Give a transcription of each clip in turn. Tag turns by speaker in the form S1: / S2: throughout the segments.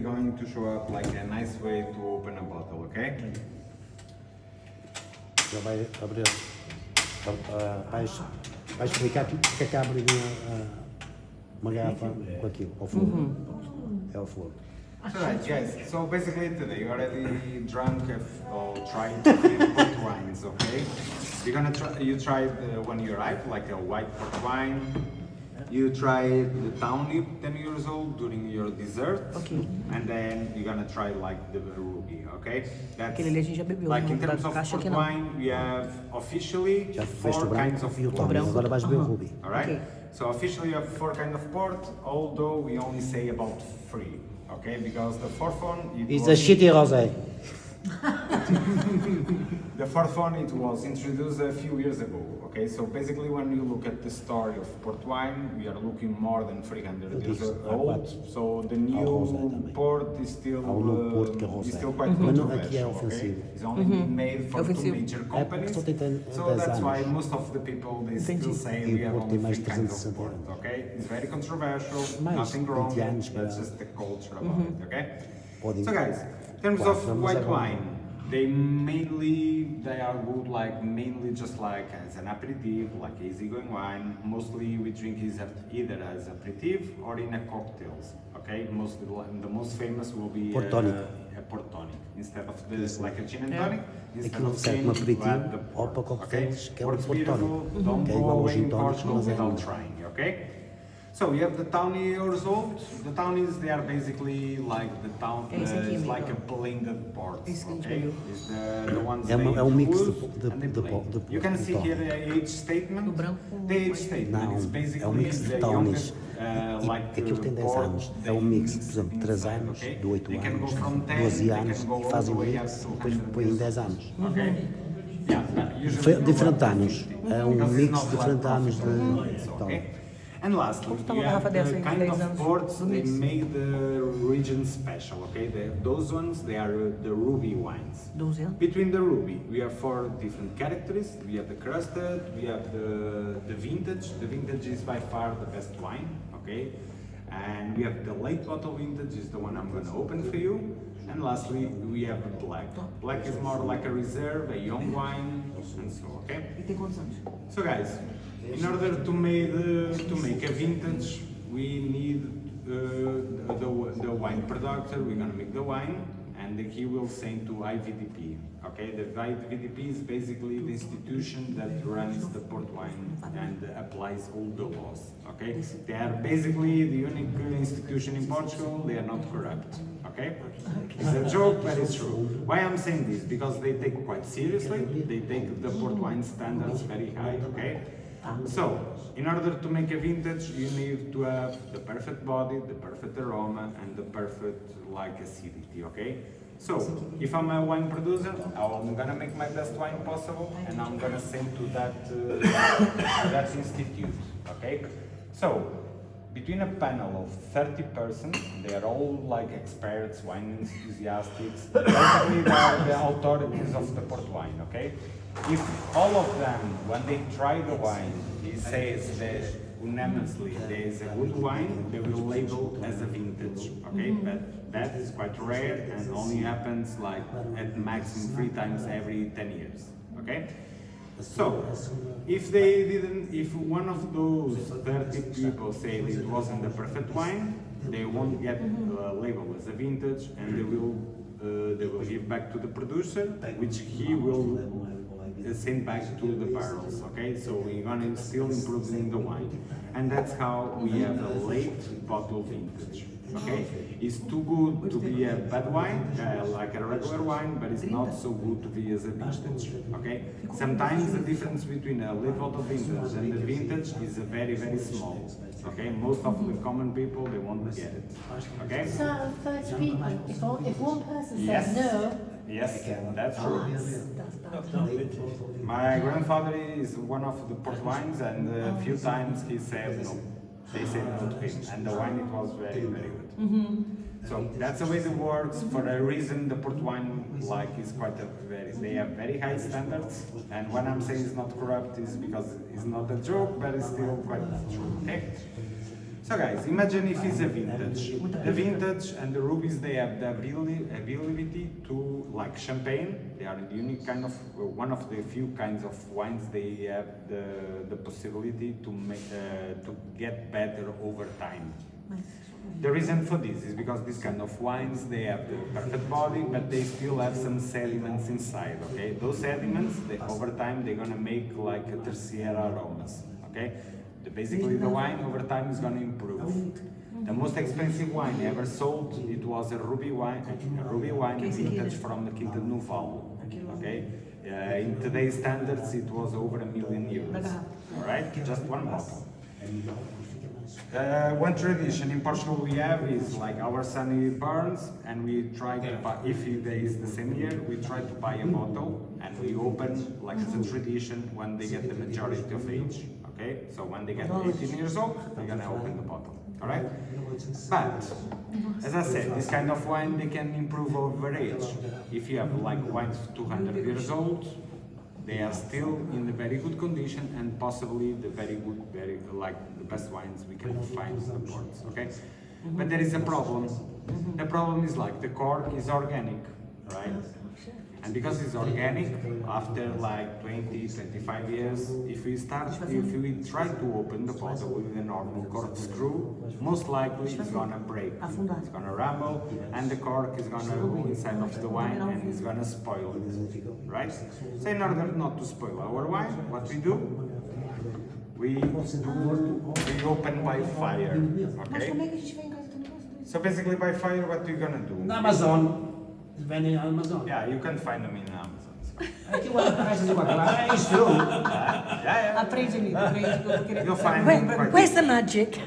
S1: Going to show up like a nice way to open a bottle, okay?
S2: Já vai abrir. Vais explicar porque é que abre uma garrafa com aquilo, ao fogo. É ao fogo.
S1: Alright, guys. So basically today you already drunk or tried different port wines, okay? You're gonna try. You tried when you arrived, like a white port wine. You tried the Tawny, 10 years old, during your dessert.
S3: Ok.
S1: And then you're gonna try like the ruby, okay? That's
S3: Aquele ali a gente já bebeu,
S1: like
S3: não
S1: in terms
S3: da
S1: of
S3: caixa
S1: port
S3: aqui não.
S1: wine, we have officially
S2: Já fizeste o
S1: 4 kinds
S2: branco
S1: of
S2: e o
S1: port.
S2: tom. Agora vais beber o ruby.
S1: All right.
S3: Okay.
S1: So officially, you have 4 kinds of port, although we only say about 3. Okay, because the fourth one
S2: It's a shitty rosé.
S1: the fourth one it was introduced a few years ago. Okay, so basically, when you look at the story of port wine, we are looking more than 300 years old. So the new port is still quite controversial. Okay? It's only been made for 2 major companies. So that's why most of the people they still say we have only 3 kinds of port. Okay, it's very controversial. Nothing wrong. That's just the culture about it. Okay. So guys, in terms of white wine, they are good like mainly just like as an aperitif, like easygoing wine. Mostly we drink it either as aperitif or in a cocktails. Okay, mostly the most famous will be
S2: Port tonic.
S1: A port tonic instead of this like a gin and tonic. Instead
S2: Aquilo
S1: of
S2: serve
S1: gin,
S2: como
S1: you add
S2: aperitivo
S1: the
S2: ou
S1: port.
S2: para coquetéis, que é o
S1: Port's
S2: port
S1: beautiful.
S2: tonic.
S1: Don't
S2: Que é
S1: go
S2: igual ao
S1: away
S2: gin
S1: in
S2: tonic,
S1: Portugal
S2: mas é
S1: without
S2: melhor.
S1: trying. Okay. So we have the tawny years old. The tawnies they are basically like the town
S3: Esse aqui,
S1: is
S3: amigo.
S1: like a blended port.
S3: Esse que a gente
S1: Okay,
S3: bebeu.
S1: is the ones
S2: É
S1: they
S2: um mix
S1: use
S2: de
S1: and they blend. You can see here the age statement.
S3: O branco
S1: The age statement
S2: Não,
S1: is
S2: é um
S1: basically
S2: mix de
S1: the
S2: tawnies.
S1: youngest, like
S2: Aquilo tem 10
S1: port
S2: anos. É
S1: they
S2: um mix, por
S1: mix
S2: exemplo, de 3
S1: inside,
S2: anos,
S1: okay?
S2: de 8
S1: They can go
S2: anos,
S1: from 10,
S2: 12
S1: they
S2: anos
S1: can go
S2: e
S1: all
S2: fazem
S1: the
S2: um
S1: way
S2: mix
S1: up to
S2: depois
S1: 100
S2: põem em
S1: years
S2: 10 anos.
S1: Okay. Yeah, but usually
S2: Diferentes anos. É um
S1: because it's
S2: mix
S1: not
S2: de diferentes
S1: like
S2: anos
S1: profitable,
S2: de
S1: okay?
S2: tal.
S1: And lastly,
S3: Quanto tá
S1: you
S3: uma garrafa
S1: have
S3: dessa
S1: the
S3: aí de
S1: kind
S3: 10
S1: of
S3: anos
S1: ports
S3: do
S1: they
S3: mix?
S1: made the region special, okay? Those ones, they are the ruby wines.
S3: 12 anos.
S1: Between the ruby, we have 4 different characteristics. We have the crusted, we have the vintage. The vintage is by far the best wine, okay? And we have the late bottle vintage, is the one I'm going to open for you. And lastly, we have the black. Black is more like a reserve, a young wine, and so, okay?
S3: E tem quantos anos?
S1: So guys, in order to make a vintage, we need the wine producer. We're gonna make the wine, and he will send to IVDP. Okay, the IVDP is basically the institution that runs the port wine and applies all the laws. Okay, they are basically the unique institution in Portugal. They are not corrupt. Okay, it's a joke, but it's true. Why I'm saying this? Because they take quite seriously. They take the port wine standards very high. Okay. So, in order to make a vintage, you need to have the perfect body, the perfect aroma, and the perfect like acidity, okay? So, if I'm a wine producer, I'm gonna make my best wine possible, and I'm gonna send to that institute, okay? So, between a panel of 30 persons, they are all like experts, wine enthusiasts, basically they are the authorities of the port wine, okay? If all of them, when they try the wine, he says that unanimously there is a good wine, they will label as a vintage, okay? But that is quite rare and only happens like at maximum 3 times every 10 years, okay? So, if one of those 30 people say it wasn't the perfect wine, they won't get labeled as a vintage, and they will give back to the producer, which he will send back to the barrels. Okay, so we're gonna still improving the wine, and that's how we have a late bottle vintage. Okay, it's too good to be a bad wine, like a regular wine, but it's not so good to be as a vintage. Okay, sometimes the difference between a late bottle vintage and the vintage is a very small. Okay, most of the common people they won't get it. Okay.
S4: So 30 people, if one person
S1: Yes.
S4: says no,
S1: Yes, that's true. My grandfather is one of the port wines, and a few times he said no. They said no to him, and the wine it was very good. So that's the way it works. For a reason, the port wine is quite they have very high standards. And when I'm saying it's not corrupt, is because it's not a joke, but it's still quite true. Okay. So guys, imagine if it's a vintage. The vintage and the rubies, they have the ability to, like champagne, they are a unique kind of, one of the few kinds of wines they have the possibility to make, to get better over time. The reason for this is because this kind of wines, they have the perfect body, but they still have some sediments inside, okay? Those sediments, they, over time, they're gonna make like a tertiary aromas, okay? Basically, the wine over time is gonna improve. The most expensive wine ever sold, it was a ruby wine vintage from the Quinta de Noval, okay? In today's standards, it was over €1 million, all right? Just one bottle. One tradition in Portugal we have is like our son burns, and we try to buy, if there is the same year, we try to buy a bottle and we open like as a tradition when they get the majority of age. Okay, so when they get 18 years old, we're gonna open the bottle. All right, but as I said, this kind of wine they can improve over age. If you have like wines 200 years old, they are still in the very good condition and possibly the very like the best wines we can find in the ports. Okay, but there is a problem. The problem is like the cork is organic, right? And because it's organic, after like 20-25 years, if we try to open the bottle with a normal corkscrew, most likely it's gonna break, it's gonna rumble, and the cork is gonna go inside of the wine and it's gonna spoil it, right? So in order not to spoil our wine, what we do? We open by fire, okay? So basically by fire, what we're gonna do?
S2: Na Amazon. Vendem na Amazon.
S1: Yeah, you can find them in Amazon.
S2: Aqui uma caixa de bacalhau, é isso.
S1: Yeah.
S4: Aprende, amigo, aprende que eu vou querer.
S1: You'll find them quite
S4: Where's the magic?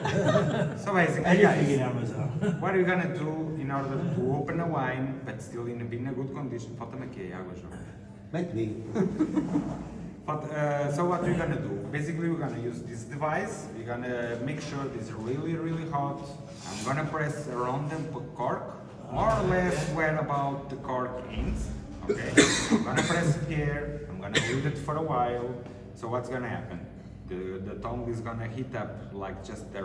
S1: So basically,
S2: Anything in
S1: guys,
S2: Amazon.
S1: what are you gonna do in order to open a wine, but still in a good condition? Falta-me aqui água, João.
S2: Mete bem.
S1: So what we're gonna do? Basically, we're gonna use this device. We're gonna make sure this is really hot. I'm gonna press around the cork, more or less where about the cork ends. Okay, I'm gonna press it here. I'm gonna leave it for a while. So what's gonna happen? The tongue is gonna heat up like just the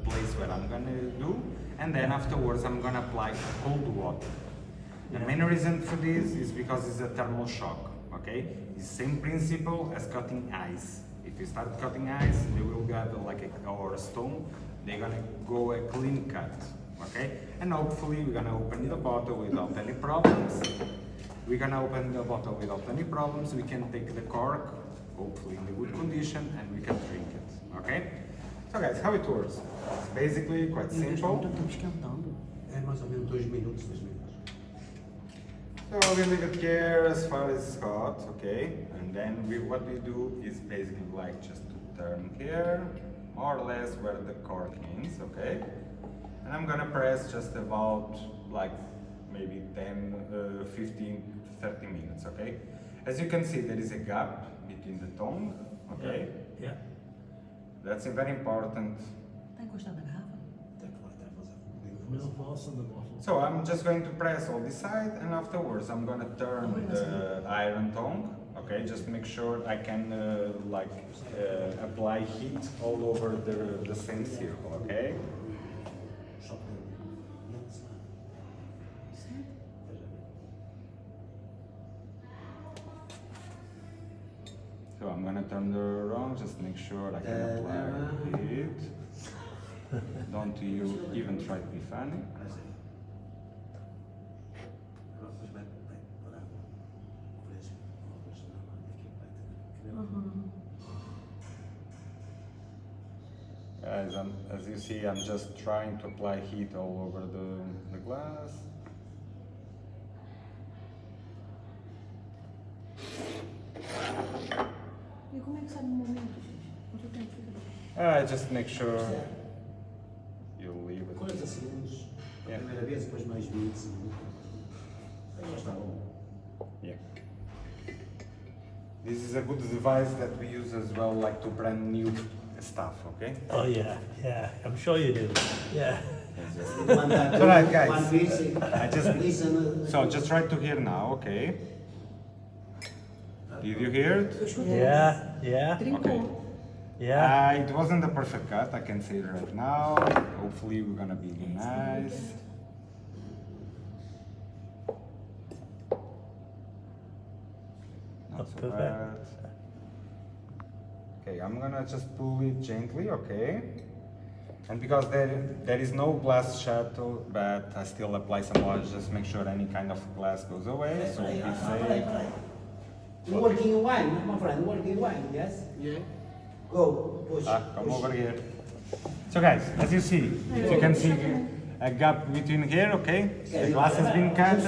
S1: place where I'm gonna do, and then afterwards I'm gonna apply cold water. The main reason for this is because it's a thermal shock. Okay, it's the same principle as cutting ice. If you start cutting ice, they will get like or a stone. They're gonna go a clean cut. Okay, and hopefully we're gonna open the bottle without any problems. We can take the cork, hopefully in a good condition, and we can drink it. Okay? So guys, how it works? It's basically quite simple.
S2: É mais ou menos 2 minutos, 3 minutos.
S1: So we leave it here as far as it's hot, okay? And then what we do is basically like just to turn here, more or less where the cork ends, okay? And I'm gonna press just about like maybe 10, 15, 30 minutes, okay? As you can see, there is a gap between the tongue, okay?
S2: Yeah.
S1: That's very important.
S4: Tá encostado na garrafa?
S1: So I'm just going to press all this side, and afterwards I'm gonna turn the iron tongue, okay? Just make sure I can apply heat all over the same circle, okay? So I'm gonna turn it around, just make sure I can apply heat. Don't you even try to be funny. Guys, as you see, I'm just trying to apply heat all over the glass.
S4: E como é que sabe no momento, gente? Quanto tempo fica?
S1: Just make sure you leave it.
S2: 40 segundos.
S1: Yeah.
S2: Primeira vez, depois mais 20 segundos. Aí já está bom.
S1: Yeah. This is a good device that we use as well, like to brand new stuff, okay?
S3: Oh yeah, I'm sure you do. Yeah.
S1: Alright guys, just try to hear now, okay? Did you hear it?
S3: Yeah.
S1: Okay.
S3: Yeah.
S1: It wasn't a perfect cut, I can say it right now. Hopefully we're gonna be nice. Not so
S3: Perfect.
S1: bad. Okay, I'm gonna just pull it gently, okay? And because there is no glass shadow, but I still apply some oil, just make sure any kind of glass goes away, so be safe.
S2: Working wine, my friend, working wine, yes? Yeah. Go, push.
S1: Come over here. So guys, as you see, if you can see a gap between here, okay? The glass has been cut.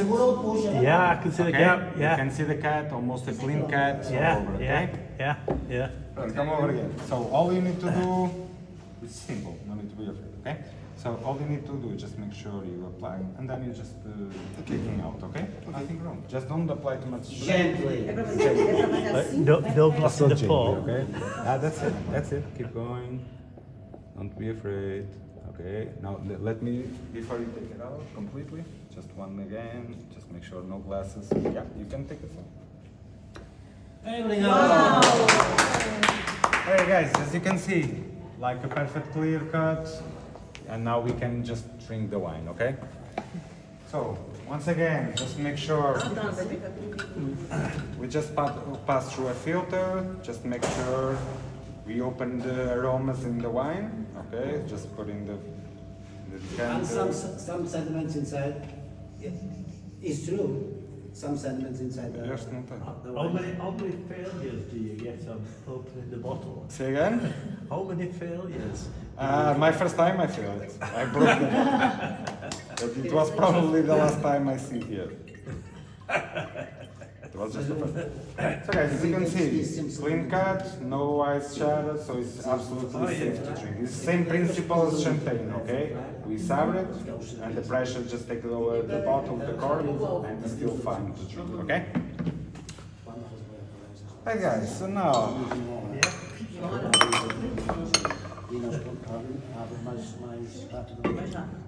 S3: Yeah, I can see the
S1: Okay,
S3: gap.
S1: you
S3: Yeah.
S1: can see the cut, almost a clean cut all
S3: Yeah.
S1: over,
S3: Yeah.
S1: okay?
S3: Yeah. Yeah.
S1: Come over here. So all you need to do is simple, no need to be afraid, okay? So all you need to do is just make sure you apply, and then you just kicking out, okay? Nothing wrong. Just don't apply too much.
S2: Gently.
S3: No glass in the pot.
S1: Okay? That's it. Keep going. Don't be afraid. Okay, now let me, before you take it out completely, just one again, just make sure no glasses. Yeah, you can take it out. Hey guys, as you can see, like a perfect clear cut, and now we can just drink the wine, okay? So, once again, just make sure we just pass through a filter, just make sure we open the aromas in the wine, okay? Just put in the
S2: And
S1: decanter.
S2: some sediments inside. It's true. Some sediments inside the,
S1: Yes, no time.
S2: the
S3: How
S2: wine.
S3: many failures do you get on opening the bottle?
S1: Say again?
S3: How many failures?
S1: My first time I failed. I broke the bottle. But it was probably the last time I see here. It was just the first. So guys, as you can see, clean cut, no ice shadow, so it's absolutely safe to drink. It's the same principle as champagne, okay? We sour it, and the pressure just takes over the bottle, the cork, and it's still fine to drink, okay? Hey guys, so now,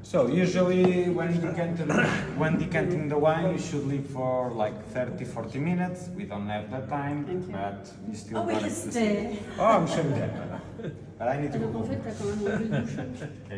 S1: so usually when decanting the wine, you should leave for like 30-40 minutes. We don't have that time, but you still
S4: Oh,
S1: got
S4: we
S1: it.
S4: can stay.
S1: Oh, I'm sure you can. But I need to go.
S4: En fait, t'as quand même envie de boucher.